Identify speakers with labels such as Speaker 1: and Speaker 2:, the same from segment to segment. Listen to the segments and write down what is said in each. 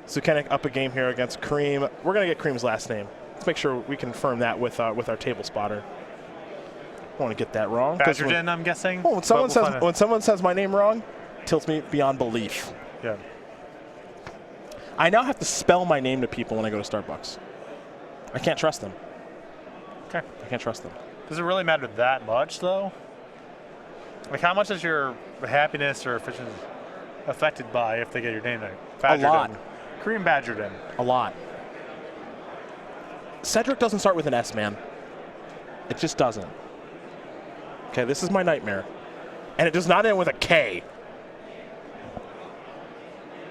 Speaker 1: Sukenik up a game here against Karim. We're going to get Karim's last name. Let's make sure we confirm that with our table spotter. I don't want to get that wrong.
Speaker 2: Badrudin, I'm guessing.
Speaker 1: Well, when someone says my name wrong, it tilts me beyond belief.
Speaker 2: Yeah.
Speaker 1: I now have to spell my name to people when I go to Starbucks. I can't trust them.
Speaker 2: Okay.
Speaker 1: I can't trust them.
Speaker 2: Does it really matter that much, though? Like, how much is your happiness or efficiency affected by if they get your name right?
Speaker 1: A lot.
Speaker 2: Karim Badrudin.
Speaker 1: A lot. Cedric doesn't start with an S, man. It just doesn't. Okay, this is my nightmare. And it does not end with a K.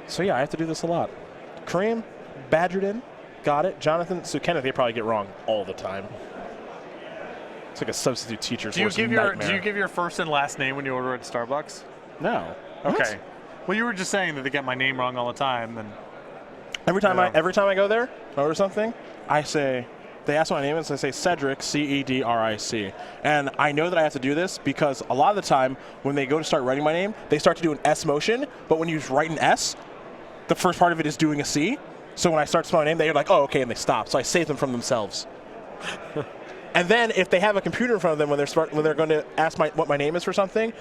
Speaker 1: So, yeah, I have to do this a lot. Karim, Badrudin, got it. Jonathan, Sukenik, they probably get wrong all the time. It's like a substitute teacher's worst nightmare.
Speaker 2: Do you give your first and last name when you order at Starbucks?
Speaker 1: No.
Speaker 2: Okay.
Speaker 1: What?
Speaker 2: Well, you were just saying that they get my name wrong all the time. And
Speaker 1: every time I go there, order something, they ask what my name is, and I say Cedric, C-E-D-R-I-C. And I know that I have to do this because a lot of the time when they go to start writing my name, they start to do an S motion, but when you write an S, the first part of it is doing a C. So when I start spelling my name, they're like, oh, okay, and they stop. So I save them from themselves. And then if they have a computer in front of them when they're going to ask what my name is for something,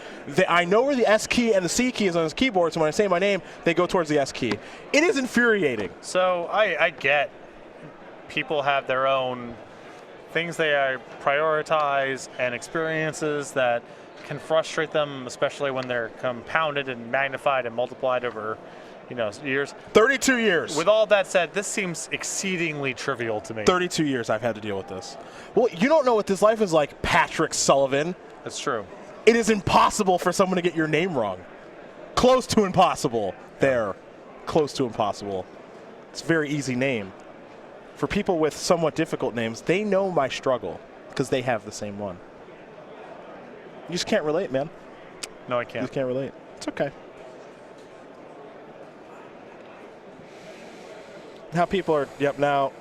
Speaker 1: I know where the S key and the C key is on this keyboard, so when I say my name, they go towards the S key. It is infuriating.
Speaker 2: So I get people have their own things they prioritize and experiences that can frustrate them, especially when they're compounded and magnified and multiplied over years.
Speaker 1: 32 years.
Speaker 2: With all that said, this seems exceedingly trivial to me.
Speaker 1: 32 years I've had to deal with this. Well, you don't know what this life is like, Patrick Sullivan.
Speaker 2: That's true.
Speaker 1: It is impossible for someone to get your name wrong. Close to impossible. There. Close to impossible. It's a very easy name. For people with somewhat difficult names, they know my struggle because they have the same one. You just can't relate, man.
Speaker 2: No, I can't.
Speaker 1: You just can't relate. It's okay. How people are, now,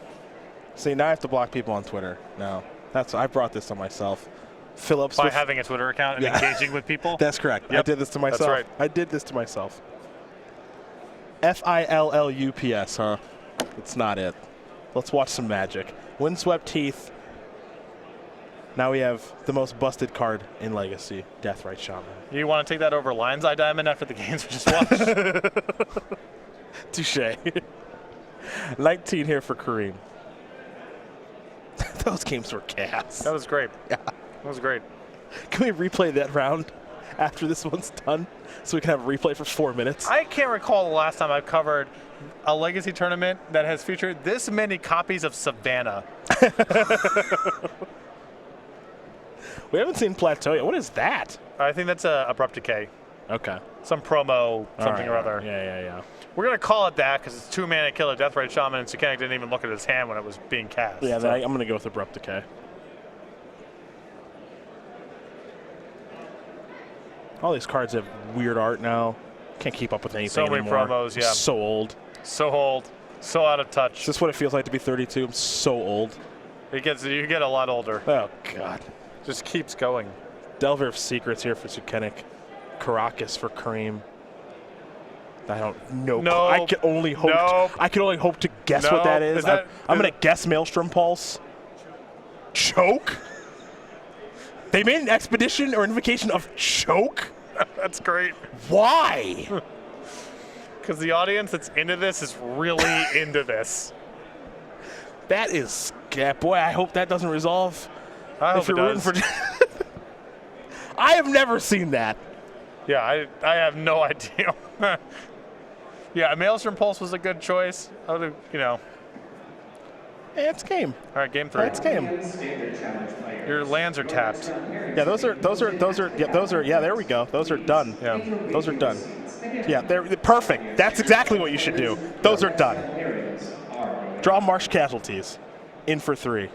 Speaker 1: see, now I have to block people on Twitter. No, I brought this on myself. Phillips.
Speaker 2: By having a Twitter account and engaging with people?
Speaker 1: That's correct. Yep. I did this to myself.
Speaker 2: That's right.
Speaker 1: I did this to myself. F-I-L-L-U-P-S, huh? That's not it. Let's watch some magic. Windswept Teeth. Now we have the most busted card in Legacy, Deathrite Shaman.
Speaker 2: You want to take that over Lion's Eye Diamond after the games we just watched?
Speaker 1: Touche. 19 here for Karim. Those games were gas.
Speaker 2: That was great.
Speaker 1: Yeah.
Speaker 2: That was great.
Speaker 1: Can we replay that round after this one's done so we can have a replay for 4 minutes?
Speaker 2: I can't recall the last time I've covered a Legacy tournament that has featured this many copies of Savannah.
Speaker 1: We haven't seen Plateau yet. What is that?
Speaker 2: I think that's Abrupt Decay.
Speaker 1: Okay.
Speaker 2: Some promo, something or other.
Speaker 1: Yeah.
Speaker 2: We're going to call it that because it's 2-mana killer, Deathrite Shaman, and Sukenik didn't even look at his hand when it was being cast.
Speaker 1: Yeah, so. I'm going to go with Abrupt Decay. All these cards have weird art now. Can't keep up with anything anymore.
Speaker 2: So many promos, yeah.
Speaker 1: I'm so old.
Speaker 2: So old. So out of touch.
Speaker 1: Is this what it feels like to be 32? I'm so old.
Speaker 2: You get a lot older.
Speaker 1: Oh, God.
Speaker 2: Just keeps going.
Speaker 1: Delver of Secrets here for Sukenik. Caracas for Karim. I don't know.
Speaker 2: No.
Speaker 1: I can only hope.
Speaker 2: Nope.
Speaker 1: I can only hope to guess what that is. I'm going to guess Maelstrom Pulse. Choke? They made an expedition or invocation of Choke?
Speaker 2: That's great.
Speaker 1: Why?
Speaker 2: Because the audience that's into this is really into this.
Speaker 1: That is, yeah, boy, I hope that doesn't resolve.
Speaker 2: I hope it does.
Speaker 1: I have never seen that.
Speaker 2: Yeah, I have no idea. Yeah, Maelstrom Pulse was a good choice. I would have,
Speaker 1: Yeah, it's game.
Speaker 2: All right, game 3.
Speaker 1: It's game.
Speaker 2: Your lands are tapped.
Speaker 1: Yeah, those are. Yeah, there we go. Those are done.
Speaker 2: Yeah,
Speaker 1: those are done. Yeah, they're perfect. That's exactly what you should do. Those are done. Draw Marsh Casualties. In for 3.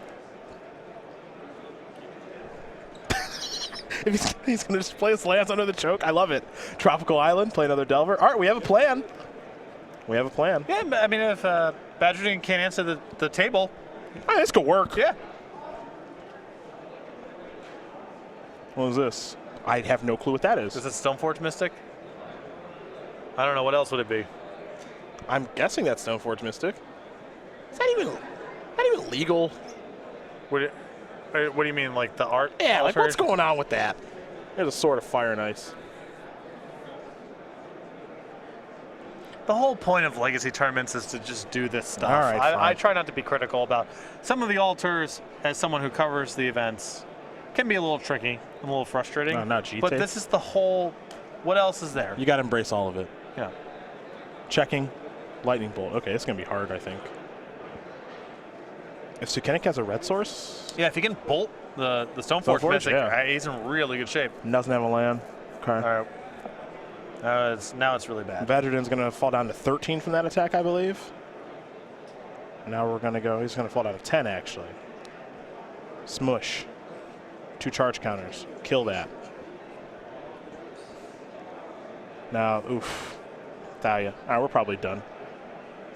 Speaker 1: If he's going to just play his lands under the choke, I love it. Tropical Island, play another Delver. All right, we have a plan. Yeah,
Speaker 2: I mean, if Badrudin can't answer the table.
Speaker 1: Oh, this could work.
Speaker 2: Yeah.
Speaker 1: What is this? I have no clue what that is.
Speaker 2: Is it Stoneforge Mystic? I don't know. What else would it be?
Speaker 1: I'm guessing that's Stoneforge Mystic. Is that even legal?
Speaker 2: What do you mean, like the art?
Speaker 1: Yeah, like
Speaker 2: altered?
Speaker 1: what's going on with that? There's a Sword of Fire and Ice.
Speaker 2: The whole point of Legacy tournaments is to just do this stuff.
Speaker 1: All right,
Speaker 2: I try not to be critical about some of the alters. As someone who covers the events, can be a little tricky, and a little frustrating.
Speaker 1: No, not G-Tape.
Speaker 2: But this is the whole. What else is there?
Speaker 1: You got to embrace all of it.
Speaker 2: Yeah.
Speaker 1: Checking, Lightning Bolt. Okay, it's gonna be hard, I think. If Sukenik has a red source,
Speaker 2: Yeah, if you can bolt the Stoneforge Mystic,
Speaker 1: yeah.
Speaker 2: he's in really good shape.
Speaker 1: doesn't have a land. Okay.
Speaker 2: All right. Now it's really bad.
Speaker 1: Badrudin's going to fall down to 13 from that attack, I believe. Now we're going to go, he's going to fall down to 10, actually. Smush. 2 charge counters. Kill that. Now, oof. Thalia. All right, we're probably done.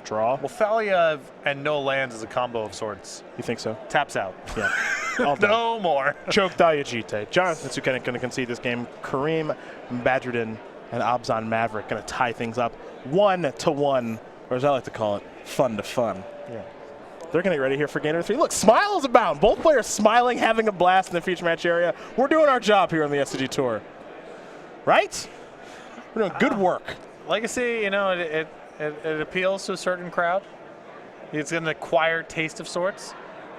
Speaker 1: Draw.
Speaker 2: Well, Thalia and no lands is a combo of sorts.
Speaker 1: You think so?
Speaker 2: Taps out.
Speaker 1: Yeah. All done.
Speaker 2: No more.
Speaker 1: Choke Thalia Jite. Jonathan Sukenik going to concede this game. Karim, Badrudin, and Abzan Maverick going to tie things up 1-1, or as I like to call it, fun to fun.
Speaker 2: Yeah.
Speaker 1: They're going to get ready here for game number 3. Look, smile is abound. Both players smiling, having a blast in the feature match area. We're doing our job here on the SCG Tour. Right? We're doing good work.
Speaker 2: Legacy, you know, it appeals to a certain crowd. It's an acquired taste of sorts,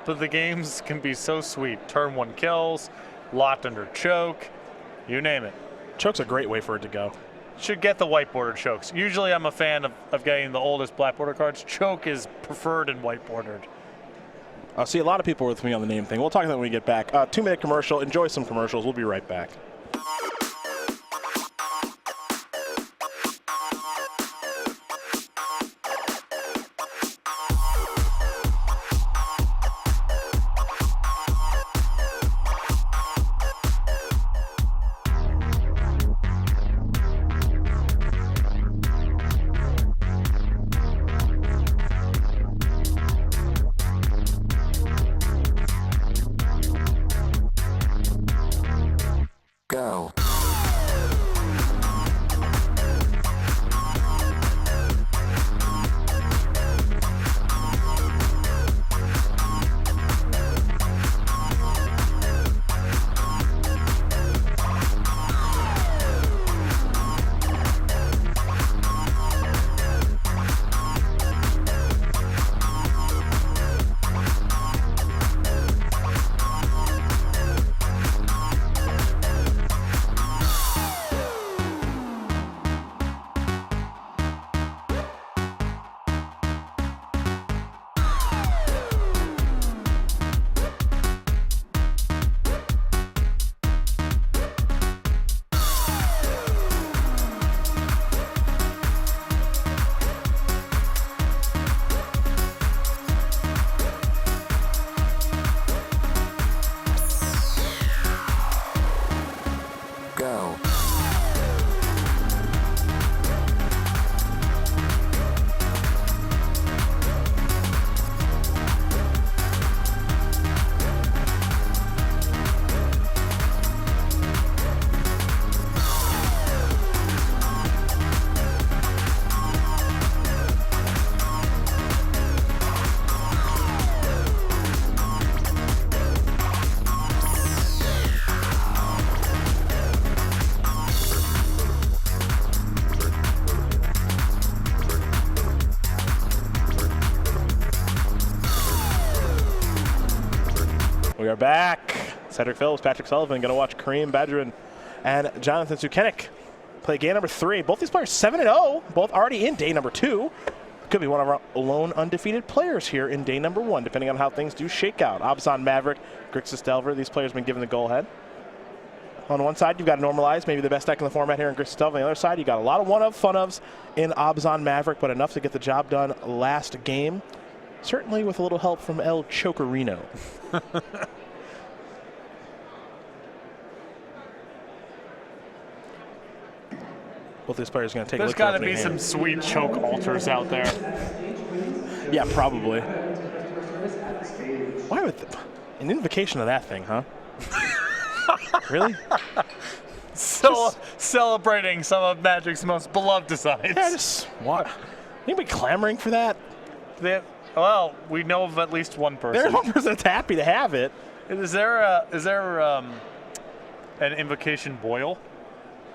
Speaker 2: but the games can be so sweet. Turn 1 kills, locked under choke, you name it.
Speaker 1: Choke's a great way for it to go.
Speaker 2: Should get the white bordered chokes. Usually I'm a fan of getting the oldest black border cards. Choke is preferred in white bordered.
Speaker 1: I'll see a lot of people with me on the name thing. We'll talk about that when we get back. 2-minute commercial. Enjoy some commercials. We'll be right back.
Speaker 3: Go. Go.
Speaker 1: We are back. Cedric Phillips, Patrick Sullivan, going to watch Karim, Badrudin, and Jonathan Sukenik play game number 3. Both these players 7-0, both already in day number 2. Could be one of our lone undefeated players here in day number 1, depending on how things do shake out. Abzan Maverick, Grixis Delver, these players have been given the go-ahead. On one side, you've got Normalize, maybe the best deck in the format here in Grixis Delver. On the other side, you got a lot of one-of, fun-ofs in Abzan Maverick, but enough to get the job done last game. Certainly with a little help from El Chocorino. Both these players are going to take a
Speaker 2: There's
Speaker 1: look
Speaker 2: got
Speaker 1: at
Speaker 2: to be some sweet choke alters out there.
Speaker 1: Yeah, probably. Why would an invocation of that thing, huh? Really?
Speaker 2: So celebrating some of Magic's most beloved designs.
Speaker 1: Yeah, just Anybody clamoring for that?
Speaker 2: Well, we know of at least one person.
Speaker 1: There's one person that's happy to have it.
Speaker 2: Is there an invocation boil?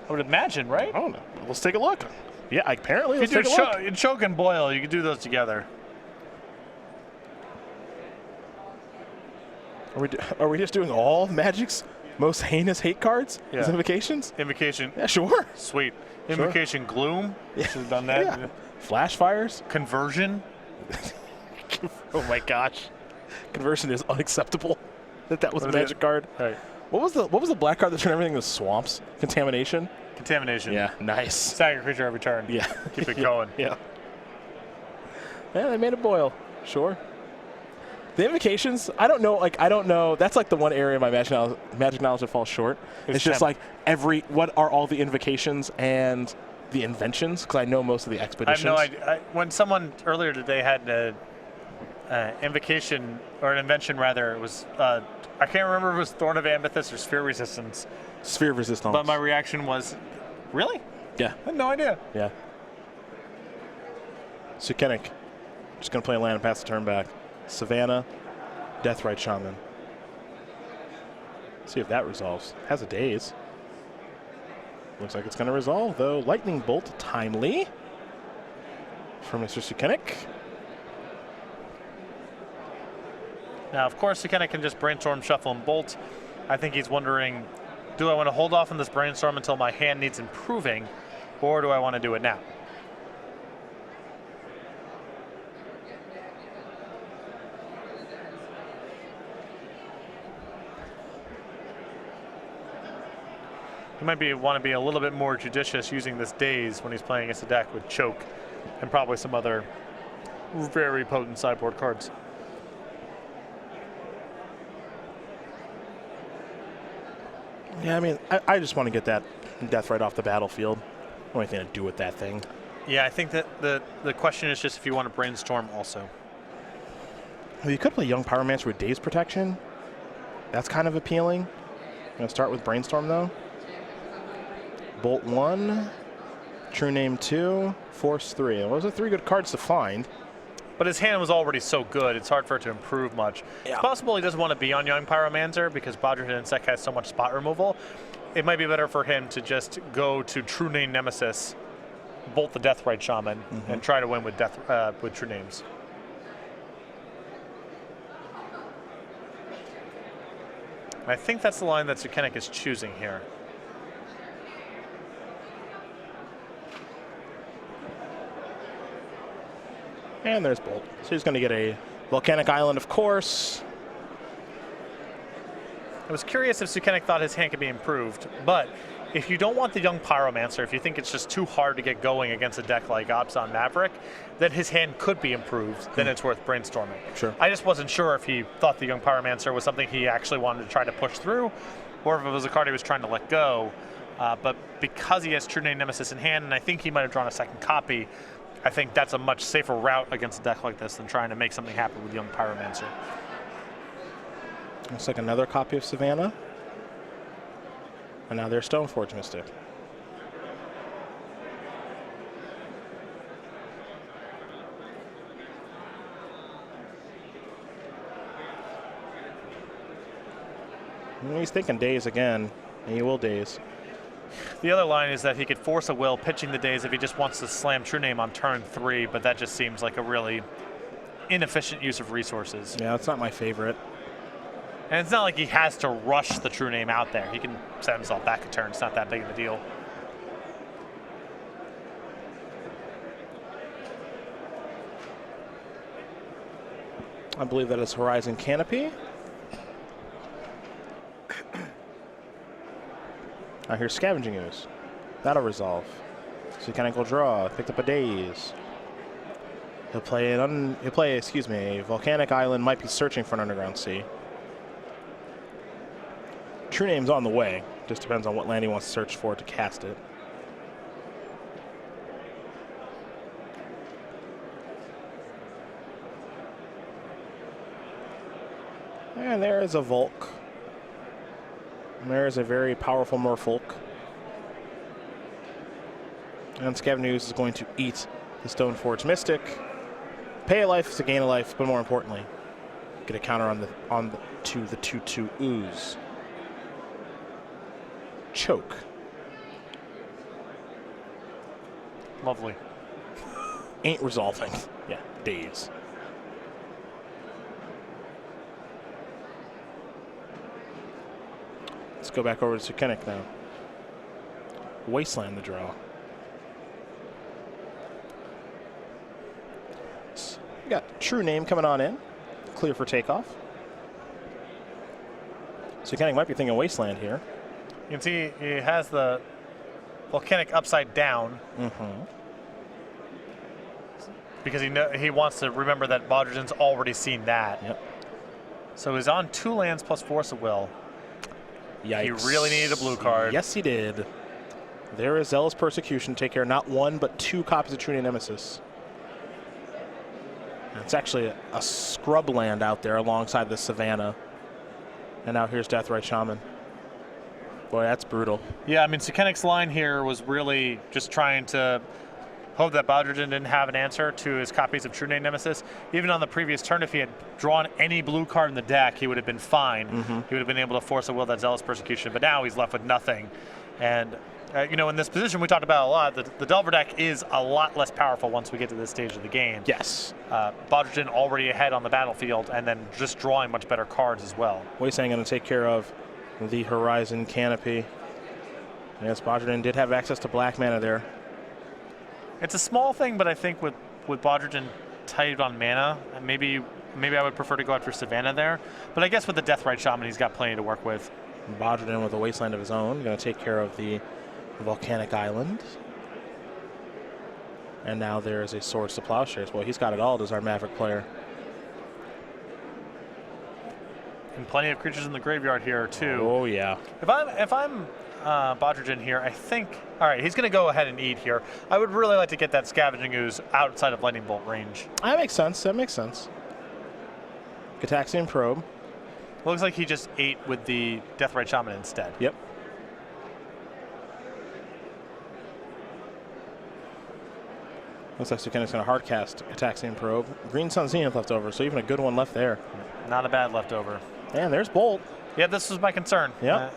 Speaker 2: I would imagine, right?
Speaker 1: I don't know. Let's take a look. Yeah, apparently.
Speaker 2: You
Speaker 1: Let's take a look.
Speaker 2: You choke and boil. You can do those together.
Speaker 1: Are we just doing all Magic's most heinous hate cards?
Speaker 2: Yeah.
Speaker 1: As invocations?
Speaker 2: Invocation.
Speaker 1: Yeah, sure.
Speaker 2: Sweet. Invocation gloom.
Speaker 1: Yeah.
Speaker 2: Should have done that.
Speaker 1: Yeah. Flash fires.
Speaker 2: Conversion.
Speaker 1: Oh my gosh. Conversion is unacceptable. That was a Magic card.
Speaker 2: Right.
Speaker 1: What was the black card that turned everything into swamps? Contamination?
Speaker 2: Contamination.
Speaker 1: Yeah, nice.
Speaker 2: Stagger creature every turn.
Speaker 1: Yeah.
Speaker 2: Keep it going.
Speaker 1: Yeah. Yeah, they made it boil. Sure. The invocations, I don't know. That's like the one area of my magic knowledge that falls short. It's just like what are all the invocations and the inventions? Because I know most of the expeditions.
Speaker 2: I have no idea. When someone earlier today had an invocation, or an invention rather, it was, I can't remember if it was Thorn of Amethyst or Sphere Resistance.
Speaker 1: Sphere Resistance.
Speaker 2: But my reaction was, really?
Speaker 1: Yeah.
Speaker 2: I had no idea.
Speaker 1: Yeah. Sukenik. Just going to play a land and pass the turn back. Savannah, Deathrite Shaman. See if that resolves. Has a daze. Looks like it's going to resolve, though. Lightning Bolt, timely for Mr. Sukenik.
Speaker 2: Now, of course, Sukenik can just brainstorm, shuffle, and bolt. I think he's wondering, do I want to hold off on this brainstorm until my hand needs improving, or do I want to do it now? He might want to be a little bit more judicious using this daze when he's playing against a deck with choke and probably some other very potent sideboard cards.
Speaker 1: Yeah, I mean, I just want to get that Deathrite off the battlefield. I don't have anything to do with that thing.
Speaker 2: Yeah, I think that the question is just if you want to brainstorm also.
Speaker 1: Well, you could play Young Pyromancer with Daze Protection. That's kind of appealing. I'm going to start with Brainstorm, though. Bolt 1, True Name 2, Force 3. Those are 3 good cards to find.
Speaker 2: But his hand was already so good, it's hard for it to improve much.
Speaker 1: Yeah.
Speaker 2: It's possible he doesn't want to be on Young Pyromancer because Badrudin Sec has so much spot removal. It might be better for him to just go to True Name Nemesis, bolt the Deathrite Shaman, and try to win with True Names. I think that's the line that Sukenik is choosing here.
Speaker 1: And there's Bolt. So he's going to get a Volcanic Island, of course.
Speaker 2: I was curious if Sukenik thought his hand could be improved, but if you don't want the Young Pyromancer, if you think it's just too hard to get going against a deck like Abzan Maverick, then his hand could be improved, then it's worth brainstorming.
Speaker 1: Sure.
Speaker 2: I just wasn't sure if he thought the Young Pyromancer was something he actually wanted to try to push through, or if it was a card he was trying to let go. But because he has True Name Nemesis in hand, and I think he might have drawn a second copy, I think that's a much safer route against a deck like this than trying to make something happen with Young Pyromancer.
Speaker 1: Looks like another copy of Savannah. And now there's Stoneforge Mystic. He's thinking daze again, and he will daze.
Speaker 2: The other line is that he could force a will pitching the daze if he just wants to slam True Name on turn 3, but that just seems like a really inefficient use of resources.
Speaker 1: Yeah, that's not my favorite.
Speaker 2: And it's not like he has to rush the True Name out there. He can set himself back a turn. It's not that big of a deal.
Speaker 1: I believe that is Horizon Canopy. I hear Scavenging Ooze. That'll resolve. Sukenik will draw. Picked up a daze. He'll play a Volcanic Island. Might be searching for an Underground Sea. True Name's on the way. Just depends on what land he wants to search for to cast it. And there is a Volk. And there is a very powerful Merfolk. And Scavenging Ooze is going to eat the Stoneforge Mystic. Pay a life to gain a life, but more importantly, get a counter on the 2/2 ooze. Choke.
Speaker 2: Lovely.
Speaker 1: Ain't resolving. Yeah, days. Let's go back over to Sukenik now. Wasteland the draw. We got True Name coming on in. Clear for takeoff. Sukenik might be thinking Wasteland here.
Speaker 2: You can see he has the volcanic upside down. Because he wants to remember that Badrudin's already seen that.
Speaker 1: Yep.
Speaker 2: So he's on 2 lands plus Force of Will.
Speaker 1: Yikes.
Speaker 2: He really needed a blue card.
Speaker 1: Yes, he did. There is Zealous Persecution. Take care of not 1, but 2 copies of True Name Nemesis. And it's actually a scrub land out there alongside the Savannah. And now here's Deathrite Shaman. Boy, that's brutal.
Speaker 2: Yeah, I mean, Sukenik's line here was really just trying to hope that Badrudin didn't have an answer to his copies of True Name Nemesis. Even on the previous turn, if he had drawn any blue card in the deck, he would have been fine. He would have been able to force a will that Zealous Persecution, but now he's left with nothing. And, you know, in this position we talked about a lot, the Delver deck is a lot less powerful once we get to this stage of the game.
Speaker 1: Yes.
Speaker 2: Badrudin already ahead on the battlefield and then just drawing much better cards as well.
Speaker 1: Wasteland going to take care of the Horizon Canopy. Yes, Badrudin did have access to black mana there.
Speaker 2: It's a small thing, but I think with Badrudin tight on mana, maybe I would prefer to go after Savannah there. But I guess with the Deathrite Shaman, he's got plenty to work with.
Speaker 1: Badrudin with a Wasteland of his own, going to take care of the Volcanic Island. And now there is a Swords to Plowshares. Well, he's got it all, does our Maverick player.
Speaker 2: And plenty of creatures in the graveyard here too.
Speaker 1: Oh yeah.
Speaker 2: If I'm Badrudin here, I think, all right, he's going to go ahead and eat here. I would really like to get that Scavenging Ooze outside of Lightning Bolt range.
Speaker 1: That makes sense. That makes sense. Gitaxian Probe.
Speaker 2: Looks like he just ate with the Deathrite Shaman instead.
Speaker 1: Yep. Looks like Sukenik's going to hardcast Gitaxian Probe. Green Sun Zenith left over, so even a good one left there.
Speaker 2: Not a bad leftover.
Speaker 1: And there's Bolt.
Speaker 2: Yeah, this was my concern.
Speaker 1: Yep.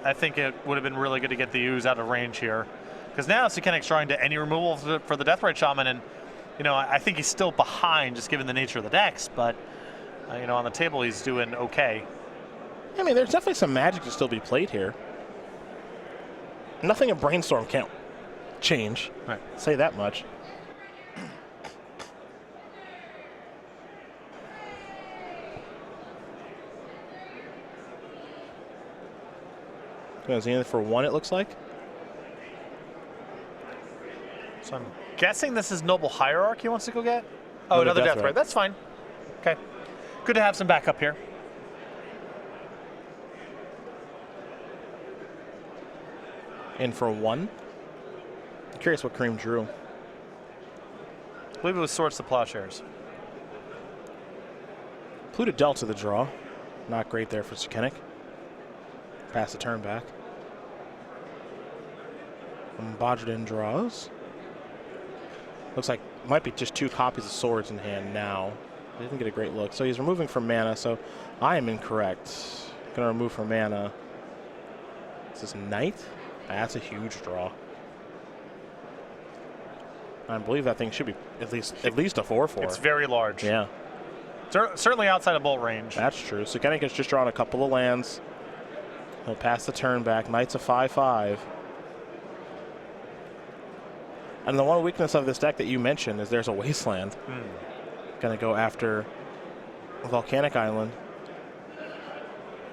Speaker 2: I think it would have been really good to get the Ooze out of range here. Because now Sukenik's trying to any removal for the Deathrite Shaman, and you know, I think he's still behind just given the nature of the decks, but you know, on the table he's doing okay.
Speaker 1: I mean, there's definitely some magic to still be played here. Nothing in Brainstorm can't change.
Speaker 2: Right.
Speaker 1: Say that much. Zenith for 1, it looks like.
Speaker 2: So I'm guessing this is Noble Hierarch he wants to go get? Oh, another Deathrite. That's fine. Okay. Good to have some backup here.
Speaker 1: In for 1. I'm curious what Karim drew.
Speaker 2: I believe it was Swords to Plowshares.
Speaker 1: Pluto dealt to the draw. Not great there for Sukenik. Pass the turn back. Badrudin draws. Looks like might be just 2 copies of Swords in hand now. He didn't get a great look. So he's removing from mana, so I am incorrect. Gonna remove from mana. Is this Knight? That's a huge draw. I believe that thing should be at least a 4/4.
Speaker 2: It's very large.
Speaker 1: Yeah.
Speaker 2: Certainly outside of Bolt range.
Speaker 1: That's true. So Sukenik has just drawn a couple of lands. He'll pass the turn back. Knight's a 5/5. And the one weakness of this deck that you mentioned is there's a Wasteland. Gonna go after Volcanic Island.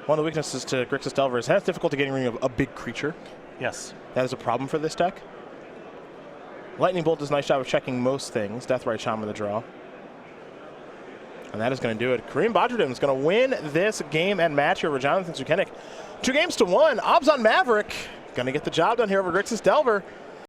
Speaker 1: One of the weaknesses to Grixis Delver is it has difficulty getting rid of a big creature.
Speaker 2: Yes.
Speaker 1: That is a problem for this deck. Lightning Bolt does a nice job of checking most things. Deathrite Shaman the draw. And that is going to do it. Karim Badrudin is going to win this game and match here with Jonathan Sukenik. 2 games to 1. Obs on Maverick. Going to get the job done here over Grixis Delver.